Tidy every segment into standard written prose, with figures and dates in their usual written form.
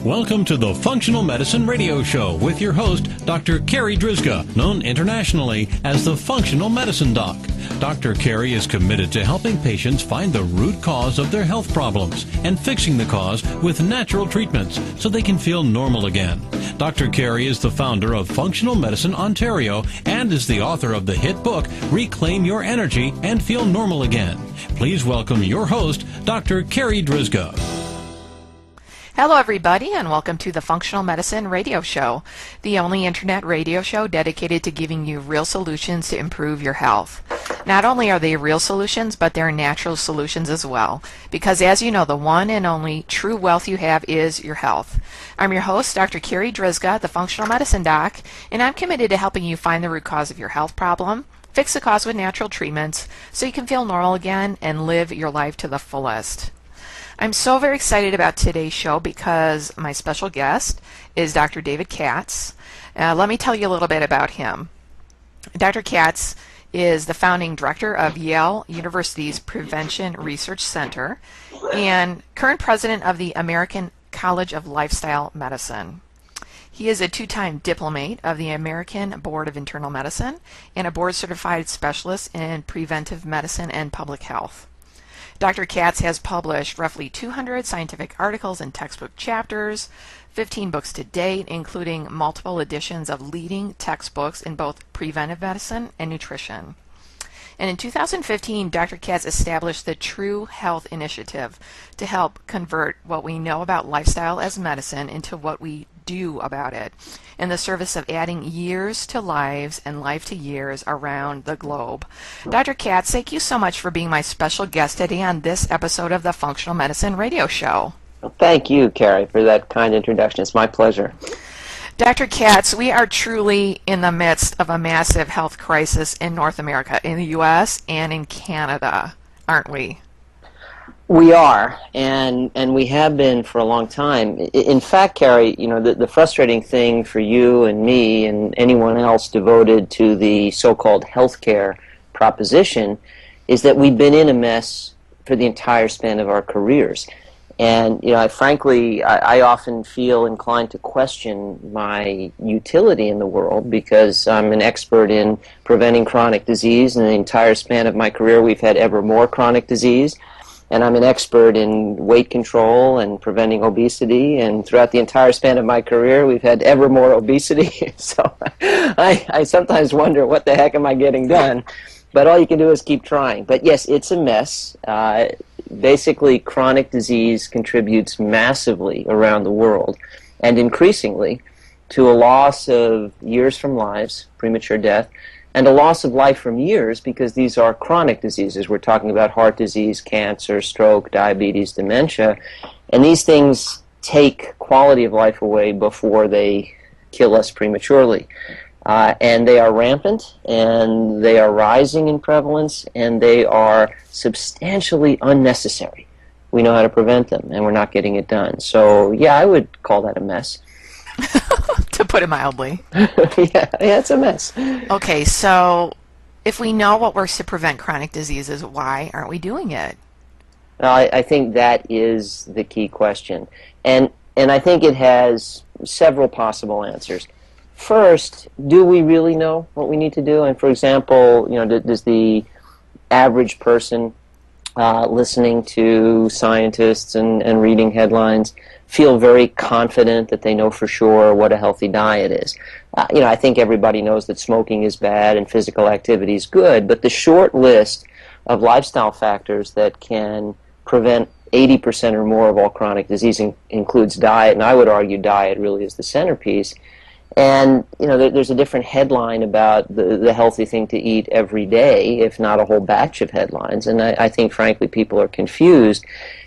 Welcome to the Functional Medicine Radio Show with your host, Dr. Carri Drzyzga, known internationally as the Functional Medicine Doc. Dr. Carri is committed to helping patients find the root cause of their health problems and fixing the cause with natural treatments so they can feel normal again. Dr. Carri is the founder of Functional Medicine Ontario and is the author of the hit book, Reclaim Your Energy and Feel Normal Again. Please welcome your host, Dr. Carri Drzyzga. Hello everybody, and welcome to the Functional Medicine Radio Show, the only internet radio show dedicated to giving you real solutions to improve your health. Not only are they real solutions, but they're natural solutions as well, because as you know, the one and only true wealth you have is your health. I'm your host, Dr. Carri Drzyzga, the Functional Medicine Doc, and I'm committed to helping you find the root cause of your health problem, fix the cause with natural treatments, so you can feel normal again and live your life to the fullest. I'm so very excited about today's show because my special guest is Dr. David Katz. Let me tell you a little bit about him. Dr. Katz is the founding director of Yale University's Prevention Research Center and current president of the American College of Lifestyle Medicine. He is a two-time diplomate of the American Board of Internal Medicine and a board-certified specialist in preventive medicine and public health. Dr. Katz has published roughly 200 scientific articles and textbook chapters, 15 books to date, including multiple editions of leading textbooks in both preventive medicine and nutrition. And in 2015, Dr. Katz established the True Health Initiative to help convert what we know about lifestyle as medicine into what we do about it, in the service of adding years to lives and life to years around the globe. Dr. Katz, thank you so much for being my special guest today on this episode of the Functional Medicine Radio Show. Well, thank you, Carrie, for that kind introduction. It's my pleasure. Dr. Katz, we are truly in the midst of a massive health crisis in North America, in the U.S. and in Canada, aren't we? We are, and we have been for a long time. In fact, Carrie, you know, the frustrating thing for you and me and anyone else devoted to the so-called healthcare proposition is that we've been in a mess for the entire span of our careers. And, you know, I often feel inclined to question my utility in the world because I'm an expert in preventing chronic disease, and the entire span of my career we've had ever more chronic disease. And I'm an expert in weight control and preventing obesity, and throughout the entire span of my career, we've had ever more obesity. So I sometimes wonder, what the heck am I getting done? But all you can do is keep trying. But yes, it's a mess. Basically, chronic disease contributes massively around the world, and increasingly, to a loss of years from lives, premature death, and a loss of life from years, because these are chronic diseases. We're talking about heart disease, cancer, stroke, diabetes, dementia, and these things take quality of life away before they kill us prematurely. And they are rampant, and they are rising in prevalence, and they are substantially unnecessary. We know how to prevent them, and we're not getting it done. So, yeah, I would call that a mess. To put it mildly. Yeah, it's a mess. Okay, so if we know what works to prevent chronic diseases, why aren't we doing it? I think that is the key question. And I think it has several possible answers. First, do we really know what we need to do? And for example, you know, does the average person listening to scientists and reading headlines feel very confident that they know for sure what a healthy diet is? You know, I think everybody knows that smoking is bad and physical activity is good, but the short list of lifestyle factors that can prevent 80% or more of all chronic disease includes diet, and I would argue diet really is the centerpiece. And, you know, there's a different headline about the healthy thing to eat every day, if not a whole batch of headlines. And I think, frankly, people are confused.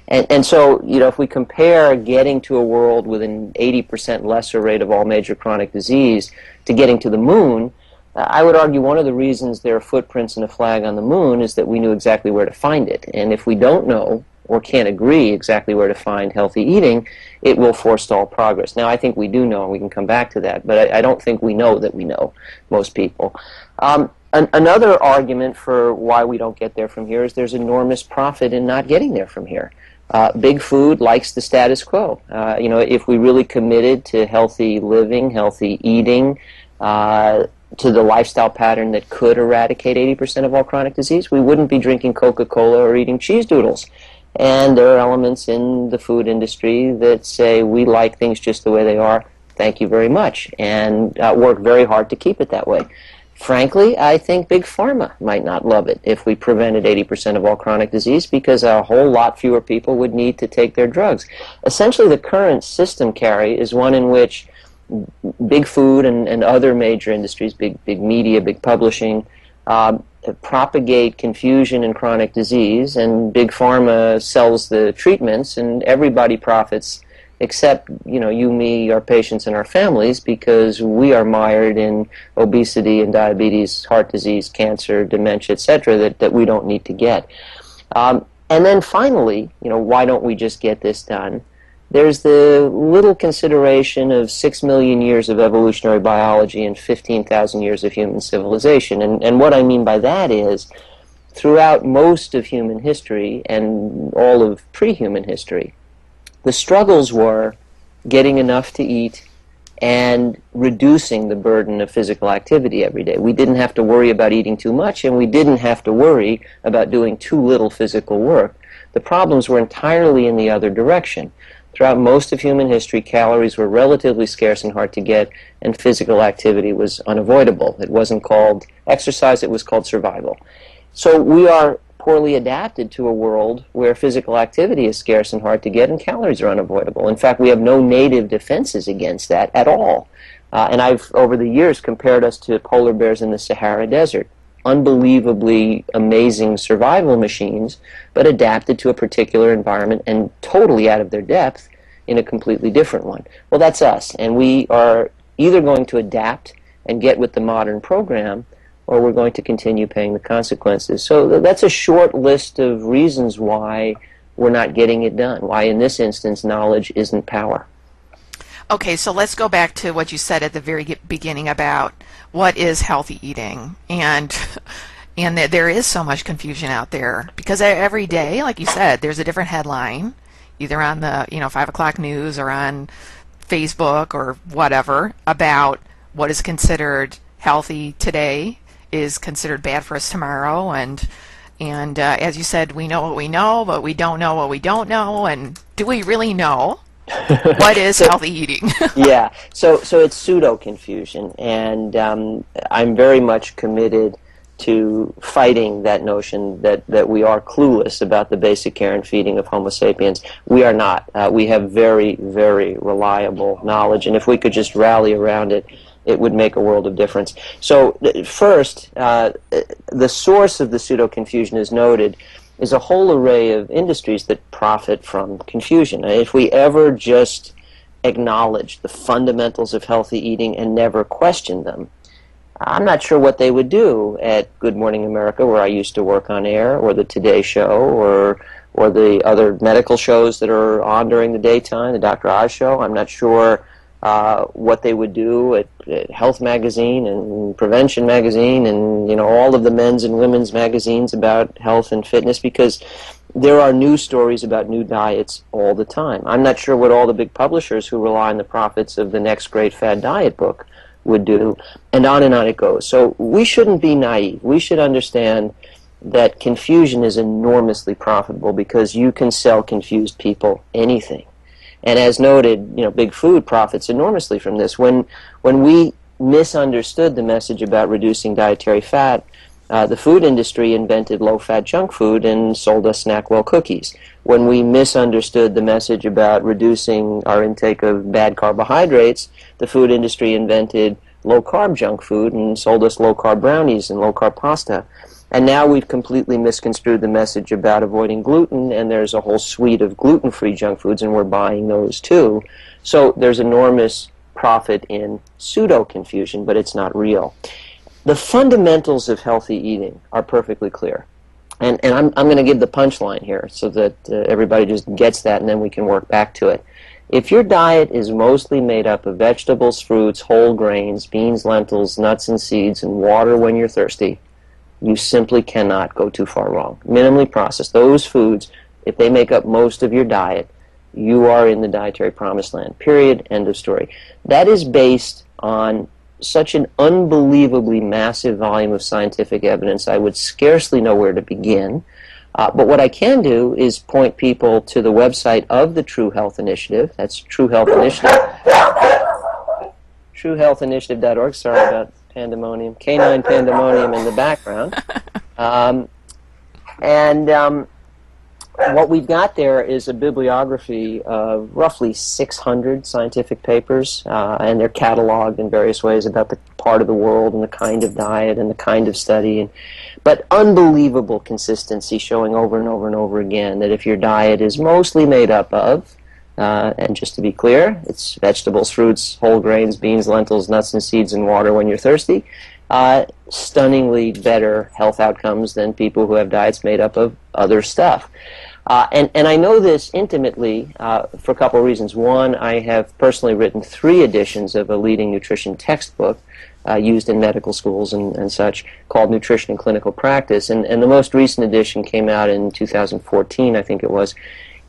And so, you know, if we compare getting to a world with an 80% lesser rate of all major chronic disease to getting to the moon, I would argue one of the reasons there are footprints and a flag on the moon is that we knew exactly where to find it. And if we don't know or can't agree exactly where to find healthy eating, it will forestall progress. Now, I think we do know, and we can come back to that, but I don't think we know that we know, most people. Another argument for why we don't get there from here is there's enormous profit in not getting there from here. Big food likes the status quo. If we really committed to healthy living, healthy eating, to the lifestyle pattern that could eradicate 80% of all chronic disease, we wouldn't be drinking Coca-Cola or eating cheese doodles. And there are elements in the food industry that say we like things just the way they are, thank you very much, and work very hard to keep it that way. Frankly, I think Big Pharma might not love it if we prevented 80% of all chronic disease, because a whole lot fewer people would need to take their drugs. Essentially, the current system, Carri, is one in which big food and other major industries, big media, big publishing, propagate confusion in chronic disease, and Big Pharma sells the treatments, and everybody profits except, you, me, our patients, and our families, because we are mired in obesity and diabetes, heart disease, cancer, dementia, etc., that we don't need to get. And then finally, why don't we just get this done? There's the little consideration of 6 million years of evolutionary biology and 15,000 years of human civilization. And what I mean by that is, throughout most of human history and all of pre-human history, the struggles were getting enough to eat and reducing the burden of physical activity every day. We didn't have to worry about eating too much, and we didn't have to worry about doing too little physical work. The problems were entirely in the other direction. Throughout most of human history, calories were relatively scarce and hard to get, and physical activity was unavoidable. It wasn't called exercise, it was called survival. So we are poorly adapted to a world where physical activity is scarce and hard to get and calories are unavoidable. In fact, we have no native defenses against that at all. And I've, over the years, compared us to polar bears in the Sahara Desert. Unbelievably amazing survival machines, but adapted to a particular environment and totally out of their depth in a completely different one. Well, that's us, and we are either going to adapt and get with the modern program, or we're going to continue paying the consequences. So that's a short list of reasons why we're not getting it done, why in this instance knowledge isn't power. Okay, so let's go back to what you said at the very beginning about what is healthy eating, and that there is so much confusion out there, because every day, like you said, there's a different headline, either on the 5 o'clock news or on Facebook or whatever, about what is considered healthy today is considered bad for us tomorrow, and as you said, we know what we know, but we don't know what we don't know, and do we really know what is healthy eating? Yeah, so it's pseudo confusion, and I'm very much committed to fighting that notion that we are clueless about the basic care and feeding of Homo sapiens. We are not. We have very, very reliable knowledge, and if we could just rally around it, it would make a world of difference. So first, the source of the pseudo-confusion is noted is a whole array of industries that profit from confusion. If we ever just acknowledge the fundamentals of healthy eating and never question them, I'm not sure what they would do at Good Morning America, where I used to work on air, or the Today Show, or the other medical shows that are on during the daytime, the Dr. Oz Show. I'm not sure what they would do at Health Magazine and Prevention Magazine and all of the men's and women's magazines about health and fitness, because there are news stories about new diets all the time. I'm not sure what all the big publishers who rely on the profits of the next great fad diet book would do, and on it goes. So we shouldn't be naive. We should understand that confusion is enormously profitable, because you can sell confused people anything. And as noted, big food profits enormously from this. When we misunderstood the message about reducing dietary fat, the food industry invented low-fat junk food and sold us SnackWell cookies. When we misunderstood the message about reducing our intake of bad carbohydrates, the food industry invented low-carb junk food and sold us low-carb brownies and low-carb pasta. And now we've completely misconstrued the message about avoiding gluten, and there's a whole suite of gluten-free junk foods, and we're buying those too. So there's enormous profit in pseudo-confusion, but it's not real. The fundamentals of healthy eating are perfectly clear. And I'm going to give the punchline here so that everybody just gets that, and then we can work back to it. If your diet is mostly made up of vegetables, fruits, whole grains, beans, lentils, nuts and seeds, and water when you're thirsty, you simply cannot go too far wrong. Minimally processed, those foods if they make up most of your diet, you are in the dietary promised land. Period. End of story. That is based on such an unbelievably massive volume of scientific evidence, I would scarcely know where to begin. But what I can do is point people to the website of the True Health Initiative. That's True Health Initiative. TrueHealthInitiative.org. Sorry about pandemonium. Canine pandemonium in the background. What we've got there is a bibliography of roughly 600 scientific papers, and they're cataloged in various ways about the part of the world and the kind of diet and the kind of study. But unbelievable consistency showing over and over and over again that if your diet is mostly made up of, and just to be clear, it's vegetables, fruits, whole grains, beans, lentils, nuts and seeds, and water when you're thirsty, stunningly better health outcomes than people who have diets made up of other stuff. And I know this intimately for a couple of reasons. One, I have personally written 3 editions of a leading nutrition textbook used in medical schools and such, called Nutrition in Clinical Practice. And the most recent edition came out in 2014, I think it was,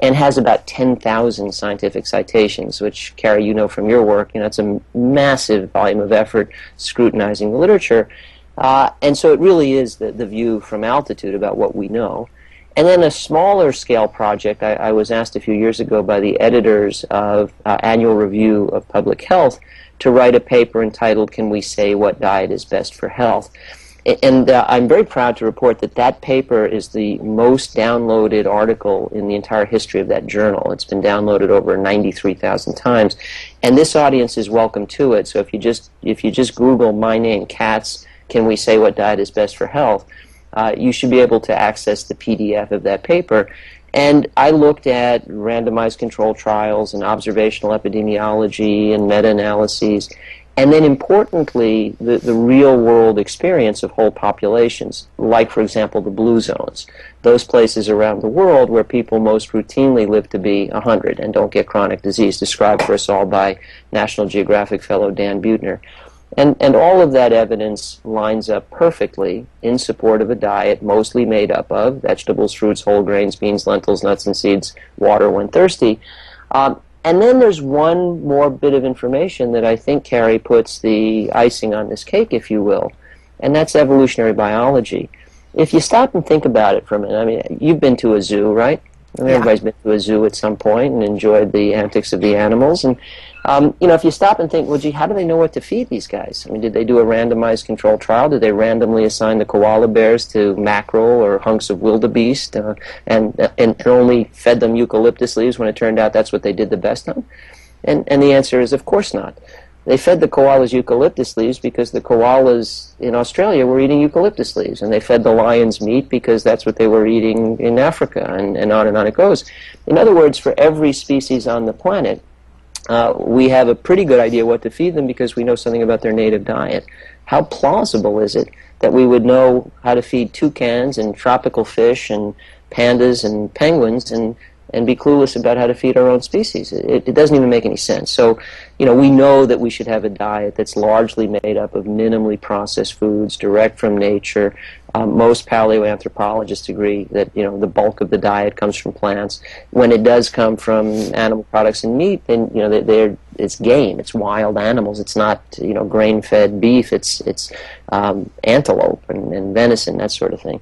and has about 10,000 scientific citations, which, Carri, you know from your work, it's a massive volume of effort scrutinizing the literature. And so it really is the view from altitude about what we know. And then a smaller scale project, I was asked a few years ago by the editors of Annual Review of Public Health to write a paper entitled, Can We Say What Diet is Best for Health? And I'm very proud to report that that paper is the most downloaded article in the entire history of that journal. It's been downloaded over 93,000 times. And this audience is welcome to it. So if you just Google my name, Katz, Can We Say What Diet is Best for Health? You should be able to access the PDF of that paper. And I looked at randomized control trials and observational epidemiology and meta-analyses, and then importantly, the real-world experience of whole populations, like, for example, the blue zones, those places around the world where people most routinely live to be 100 and don't get chronic disease, described for us all by National Geographic fellow Dan Buettner. And all of that evidence lines up perfectly in support of a diet mostly made up of vegetables, fruits, whole grains, beans, lentils, nuts and seeds, water when thirsty. And then there's one more bit of information that I think, Carri, puts the icing on this cake, if you will, and that's evolutionary biology. If you stop and think about it for a minute, I mean, you've been to a zoo, right? I mean, Yeah. everybody's been to a zoo at some point and enjoyed the antics of the animals. And, if you stop and think, well, gee, how do they know what to feed these guys? I mean, did they do a randomized control trial? Did they randomly assign the koala bears to mackerel or hunks of wildebeest and only fed them eucalyptus leaves when it turned out that's what they did the best on? And the answer is, of course not. They fed the koalas eucalyptus leaves because the koalas in Australia were eating eucalyptus leaves, and they fed the lions meat because that's what they were eating in Africa, and on it goes. In other words, for every species on the planet, we have a pretty good idea what to feed them because we know something about their native diet. How plausible is it that we would know how to feed toucans and tropical fish and pandas and penguins and be clueless about how to feed our own species? It doesn't even make any sense. So, we know that we should have a diet that's largely made up of minimally processed foods, direct from nature. Most paleoanthropologists agree that, the bulk of the diet comes from plants. When it does come from animal products and meat, then, it's game. It's wild animals. It's not, grain-fed beef. It's antelope and venison, that sort of thing.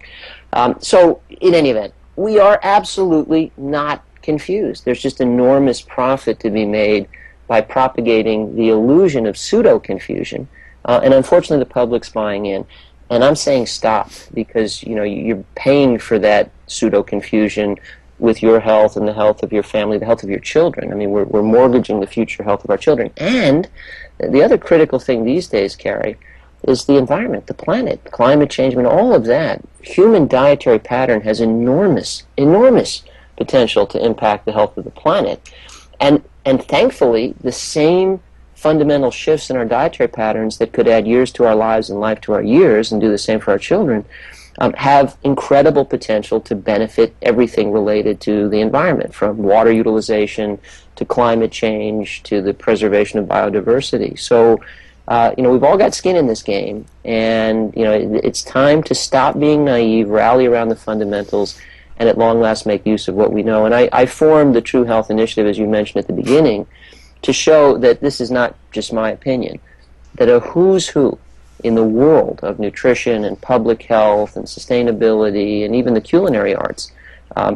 So, in any event, we are absolutely not confused. There's just enormous profit to be made by propagating the illusion of pseudo-confusion, and unfortunately the public's buying in. And I'm saying stop, because you're paying for that pseudo-confusion with your health and the health of your family, the health of your children. I mean, we're mortgaging the future health of our children. And the other critical thing these days, Carri, is the environment, the planet, climate change, I mean, all of that. Human dietary pattern has enormous, enormous potential to impact the health of the planet. And thankfully, the same fundamental shifts in our dietary patterns that could add years to our lives and life to our years and do the same for our children have incredible potential to benefit everything related to the environment, from water utilization to climate change to the preservation of biodiversity. So, we've all got skin in this game, and, it's time to stop being naive, rally around the fundamentals, and at long last make use of what we know. And I formed the True Health Initiative, as you mentioned at the beginning, to show that this is not just my opinion, that a who's who in the world of nutrition and public health and sustainability and even the culinary arts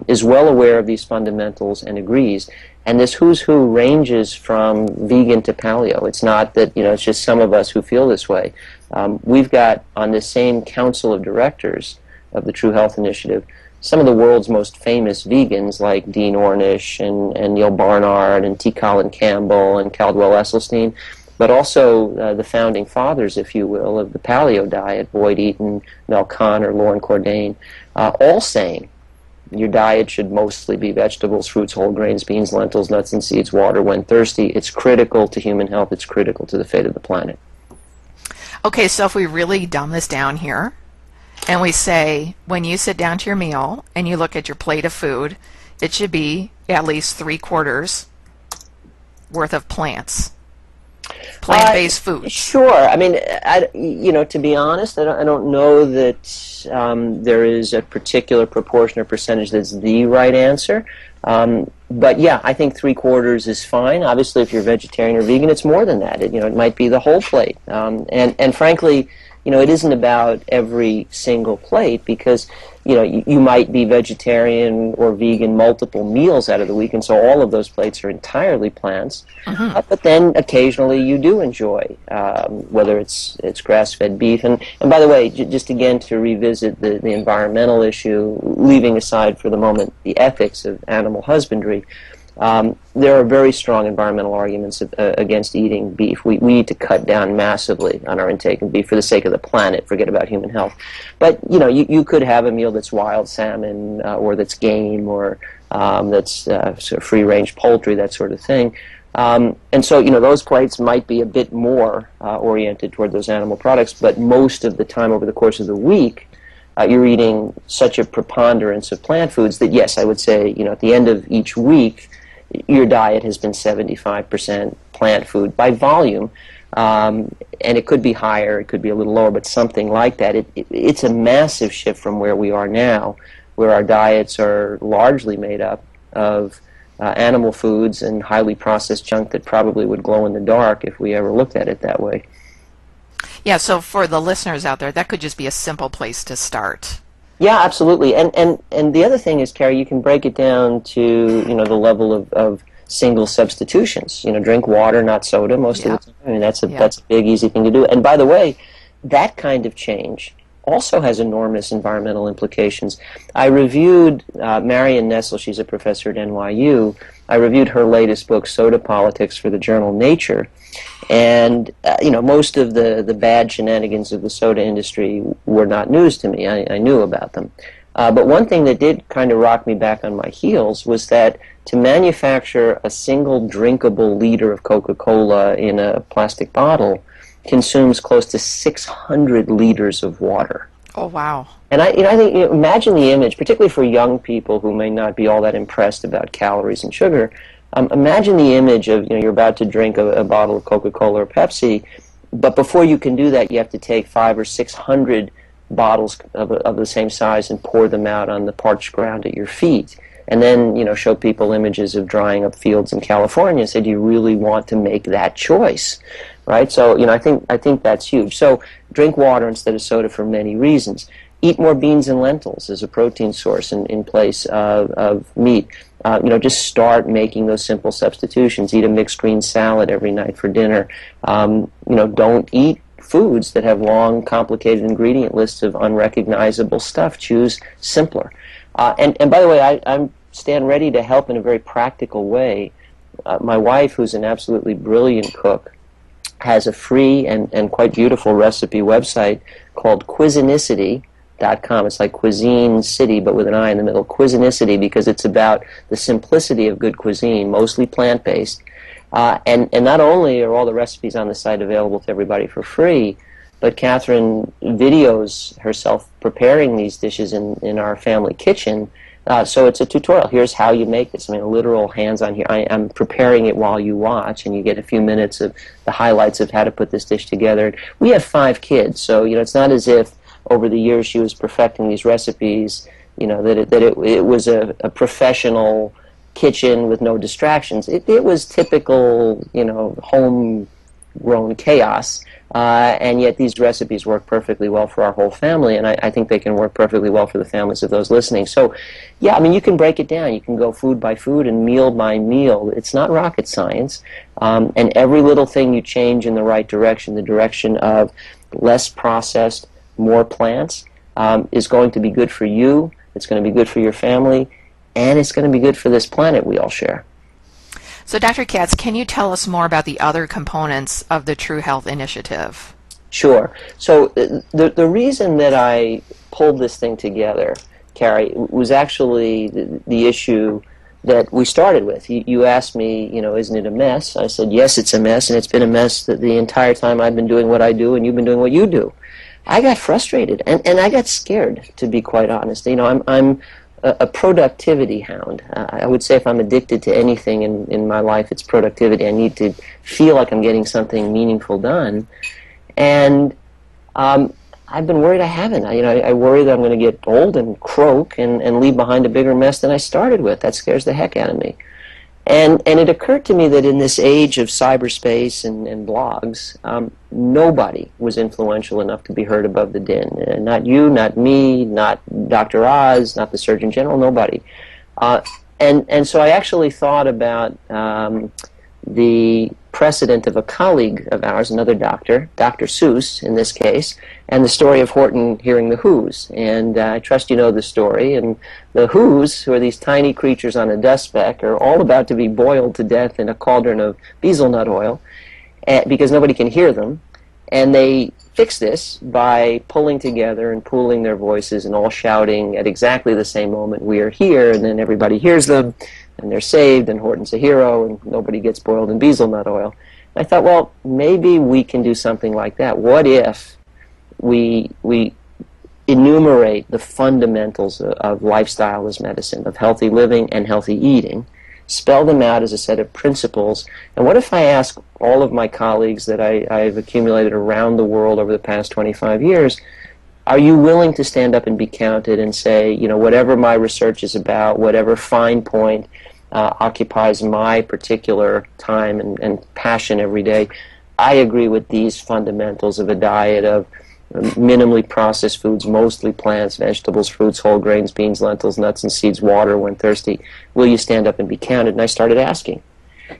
is well aware of these fundamentals and agrees. And this who's who ranges from vegan to paleo. It's not that, it's just some of us who feel this way. We've got on this same council of directors of the True Health Initiative some of the world's most famous vegans like Dean Ornish and Neil Barnard and T. Colin Campbell and Caldwell Esselstyn, but also the founding fathers, if you will, of the paleo diet, Boyd Eaton, Mel Conner, Lauren Cordain, all saying your diet should mostly be vegetables, fruits, whole grains, beans, lentils, nuts and seeds, water when thirsty. It's critical to human health. It's critical to the fate of the planet. Okay, so if we really dumb this down here, and we say, when you sit down to your meal and you look at your plate of food, it should be at least 3/4 worth of plant-based foods. Sure. I mean, to be honest, I don't know that there is a particular proportion or percentage that's the right answer. But yeah, I think 3/4 is fine. Obviously, if you're vegetarian or vegan, it's more than that. It might be the whole plate. And frankly, it isn't about every single plate because, you might be vegetarian or vegan multiple meals out of the week, and so all of those plates are entirely plants. But then occasionally you do enjoy, whether it's grass-fed beef. And by the way, just again to revisit the environmental issue, leaving aside for the moment the ethics of animal husbandry, there are very strong environmental arguments against eating beef. We need to cut down massively on our intake of beef for the sake of the planet, forget about human health. But, you could have a meal that's wild salmon or that's game or that's sort of free-range poultry, that sort of thing. And so, those plates might be a bit more oriented toward those animal products, but most of the time over the course of the week, you're eating such a preponderance of plant foods that, yes, I would say, at the end of each week, your diet has been 75% plant food by volume, and it could be higher, it could be a little lower, but something like that. It's a massive shift from where we are now, where our diets are largely made up of animal foods and highly processed junk that probably would glow in the dark if we ever looked at it that way. Yeah, so for the listeners out there, that could just be a simple place to start. Yeah, absolutely. And the other thing is, Carrie, you can break it down to, the level of single substitutions. Drink water, not soda most of the time. I mean, that's a big, easy thing to do. And by the way, that kind of change also has enormous environmental implications. I reviewed Marion Nestle, she's a professor at NYU. I reviewed her latest book, Soda Politics, for the journal Nature. And, most of the bad shenanigans of the soda industry were not news to me. I knew about them. But one thing that did kind of rock me back on my heels was that to manufacture a single drinkable liter of Coca-Cola in a plastic bottle consumes close to 600 liters of water. Oh, wow. And I think, imagine the image, particularly for young people who may not be all that impressed about calories and sugar. Imagine the image of, you're about to drink a bottle of Coca-Cola or Pepsi, but before you can do that, you have to take 500 or 600 bottles of the same size and pour them out on the parched ground at your feet. And then, show people images of drying up fields in California and say, do you really want to make that choice? Right? So, I think that's huge. So, drink water instead of soda for many reasons. Eat more beans and lentils as a protein source in place of meat. Just start making those simple substitutions. Eat a mixed green salad every night for dinner. Don't eat foods that have long, complicated ingredient lists of unrecognizable stuff. Choose simpler. And by the way, I stand ready to help in a very practical way. My wife, who's an absolutely brilliant cook, has a free and quite beautiful recipe website called Cuisinicity.com. It's like Cuisine City, but with an I in the middle. Cuisinicity, because it's about the simplicity of good cuisine, mostly plant-based. And not only are all the recipes on the site available to everybody for free, but Catherine videos herself preparing these dishes in our family kitchen. So it's a tutorial. Here's how you make this. I mean, a literal hands-on here. I'm preparing it while you watch, and you get a few minutes of the highlights of how to put this dish together. We have 5 kids, so it's not as if over the years she was perfecting these recipes it was a professional kitchen with no distractions. It was typical, homegrown chaos, and yet these recipes work perfectly well for our whole family, and I think they can work perfectly well for the families of those listening. So, yeah, I mean, you can break it down. You can go food by food and meal by meal. It's not rocket science, and every little thing you change in the right direction, the direction of less processed, more plants, is going to be good for you, it's going to be good for your family, and it's going to be good for this planet we all share. So, Dr. Katz, can you tell us more about the other components of the True Health Initiative? Sure. So the reason that I pulled this thing together, Carrie, was actually the issue that we started with. You asked me, isn't it a mess? I said, yes, it's a mess, and it's been a mess the entire time I've been doing what I do and you've been doing what you do. I got frustrated, and I got scared, to be quite honest. I'm a productivity hound. I would say if I'm addicted to anything in my life, it's productivity. I need to feel like I'm getting something meaningful done. And I've been worried I haven't. I worry that I'm going to get old and croak and leave behind a bigger mess than I started with. That scares the heck out of me. And it occurred to me that in this age of cyberspace and blogs, nobody was influential enough to be heard above the din. Not you, not me, not Dr. Oz, not the Surgeon General, nobody. And so I actually thought about the precedent of a colleague of ours, another doctor, Dr. Seuss in this case, and the story of Horton hearing the Who's. And I trust you know the story. And the Who's, who are these tiny creatures on a dust speck, are all about to be boiled to death in a cauldron of hazelnut oil because nobody can hear them. And they fix this by pulling together and pooling their voices and all shouting at exactly the same moment, "We are here," and then everybody hears them, and they're saved, and Horton's a hero, and nobody gets boiled in hazelnut oil. And I thought, well, maybe we can do something like that. What if we enumerate the fundamentals of lifestyle as medicine, of healthy living and healthy eating, spell them out as a set of principles, and what if I ask all of my colleagues that I've accumulated around the world over the past 25 years, are you willing to stand up and be counted and say, whatever my research is about, whatever fine point occupies my particular time and passion every day, I agree with these fundamentals of a diet of minimally processed foods, mostly plants, vegetables, fruits, whole grains, beans, lentils, nuts, and seeds, water when thirsty. Will you stand up and be counted? And I started asking.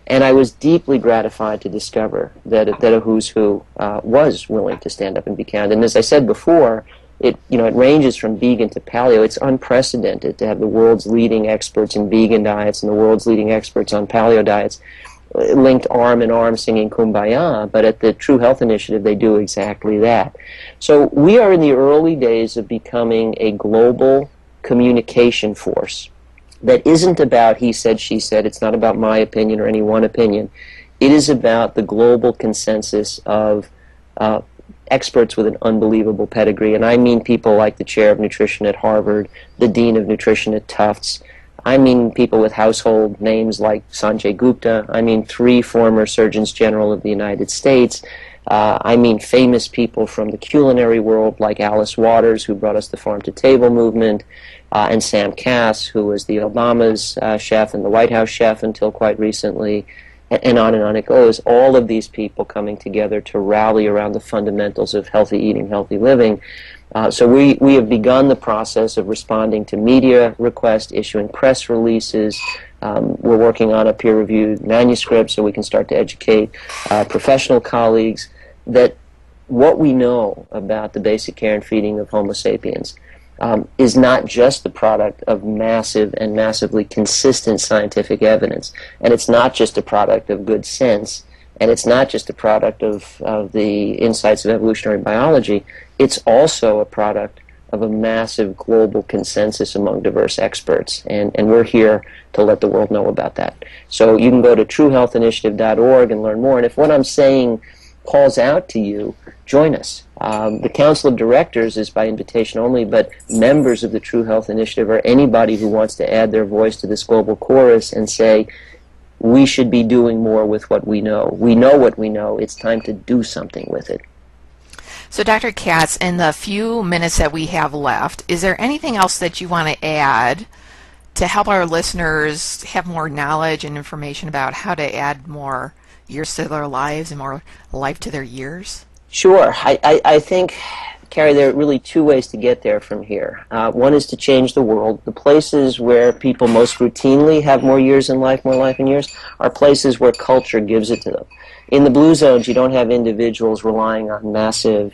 And I was deeply gratified to discover that a who's who was willing to stand up and be counted. And as I said before, it ranges from vegan to paleo. It's unprecedented to have the world's leading experts in vegan diets and the world's leading experts on paleo diets linked arm in arm singing Kumbaya, but at the True Health Initiative they do exactly that. So we are in the early days of becoming a global communication force that isn't about he said, she said. It's not about my opinion or any one opinion. It is about the global consensus of experts with an unbelievable pedigree, and I mean people like the chair of nutrition at Harvard, the dean of nutrition at Tufts. I mean people with household names like Sanjay Gupta. I mean 3 former Surgeons General of the United States. I mean famous people from the culinary world like Alice Waters, who brought us the farm-to-table movement, and Sam Cass, who was the Obama's chef and the White House chef until quite recently, and on it goes. All of these people coming together to rally around the fundamentals of healthy eating, healthy living. So we have begun the process of responding to media requests, issuing press releases. We're working on a peer-reviewed manuscript so we can start to educate professional colleagues that what we know about the basic care and feeding of Homo sapiens is not just the product of massive and massively consistent scientific evidence, and it's not just a product of good sense, and it's not just a product of the insights of evolutionary biology. It's also a product of a massive global consensus among diverse experts, and we're here to let the world know about that. So you can go to truehealthinitiative.org and learn more, and if what I'm saying calls out to you, join us. The Council of Directors is by invitation only, but members of the True Health Initiative or anybody who wants to add their voice to this global chorus and say, we should be doing more with what we know. We know what we know. It's time to do something with it. So Dr. Katz, in the few minutes that we have left, is there anything else that you want to add to help our listeners have more knowledge and information about how to add more years to their lives and more life to their years? Sure. I think, Carrie, there are really two ways to get there from here. One is to change the world. The places where people most routinely have more years in life, more life in years, are places where culture gives it to them. In the blue zones, you don't have individuals relying on massive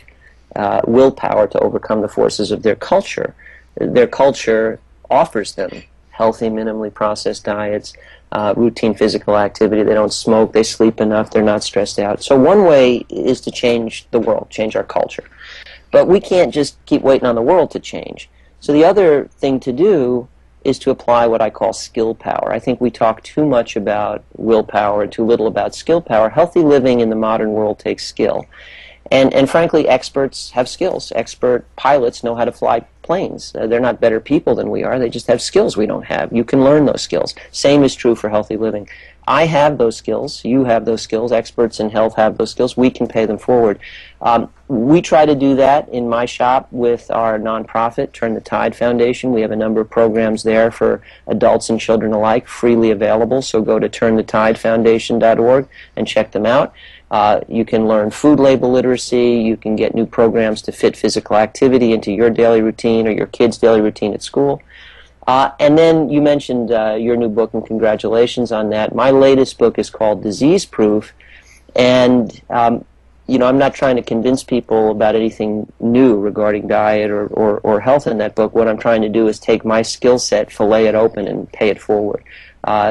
willpower to overcome the forces of their culture. Their culture offers them healthy, minimally processed diets, routine physical activity. They don't smoke, they sleep enough, they're not stressed out. So one way is to change the world, change our culture. But we can't just keep waiting on the world to change. So the other thing to do is to apply what I call skill power. I think we talk too much about willpower and too little about skill power. Healthy living in the modern world takes skill. And frankly, experts have skills. Expert pilots know how to fly planes. They're not better people than we are. They just have skills we don't have. You can learn those skills. Same is true for healthy living. I have those skills. You have those skills. Experts in health have those skills. We can pay them forward. We try to do that in my shop with our nonprofit, Turn the Tide Foundation. We have a number of programs there for adults and children alike, freely available. So go to turnthetide.foundation.org and check them out. You can learn food label literacy. You can get new programs to fit physical activity into your daily routine or your kids' daily routine at school. And then you mentioned your new book, and congratulations on that. My latest book is called Disease Proof, and I'm not trying to convince people about anything new regarding diet or health in that book. What I'm trying to do is take my skill set, fillet it open, and pay it forward.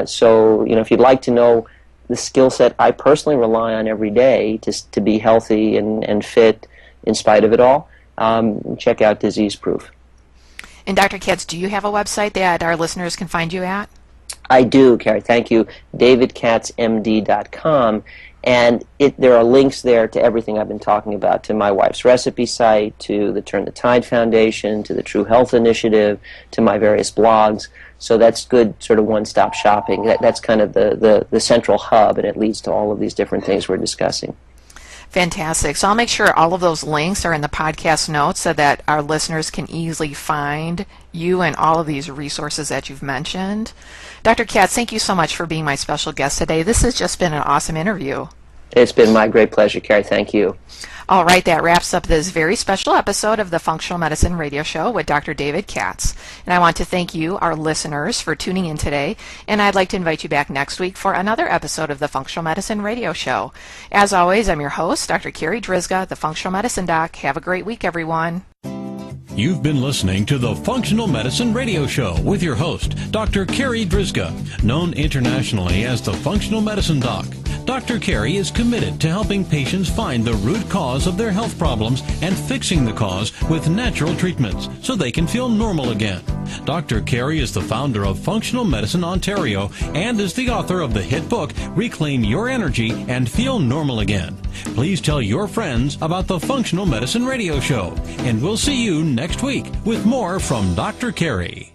So if you'd like to know the skill set I personally rely on every day to be healthy and fit in spite of it all, check out Disease Proof. And Dr. Katz, do you have a website that our listeners can find you at? I do, Carrie. Thank you. davidkatzmd.com. And there are links there to everything I've been talking about, to my wife's recipe site, to the Turn the Tide Foundation, to the True Health Initiative, to my various blogs. So that's good sort of one-stop shopping. That's kind of the central hub, and it leads to all of these different things we're discussing. Fantastic. So I'll make sure all of those links are in the podcast notes so that our listeners can easily find you and all of these resources that you've mentioned. Dr. Katz, thank you so much for being my special guest today. This has just been an awesome interview. It's been my great pleasure, Carrie. Thank you. All right, that wraps up this very special episode of the Functional Medicine Radio Show with Dr. David Katz. And I want to thank you, our listeners, for tuning in today. And I'd like to invite you back next week for another episode of the Functional Medicine Radio Show. As always, I'm your host, Dr. Carri Drzyzga, the Functional Medicine Doc. Have a great week, everyone. You've been listening to the Functional Medicine Radio Show with your host, Dr. Carri Drzyzga, known internationally as the Functional Medicine Doc. Dr. Carri is committed to helping patients find the root cause of their health problems and fixing the cause with natural treatments so they can feel normal again. Dr. Carri is the founder of Functional Medicine Ontario and is the author of the hit book, Reclaim Your Energy and Feel Normal Again. Please tell your friends about the Functional Medicine Radio Show, and we'll see you next week with more from Dr. Carri.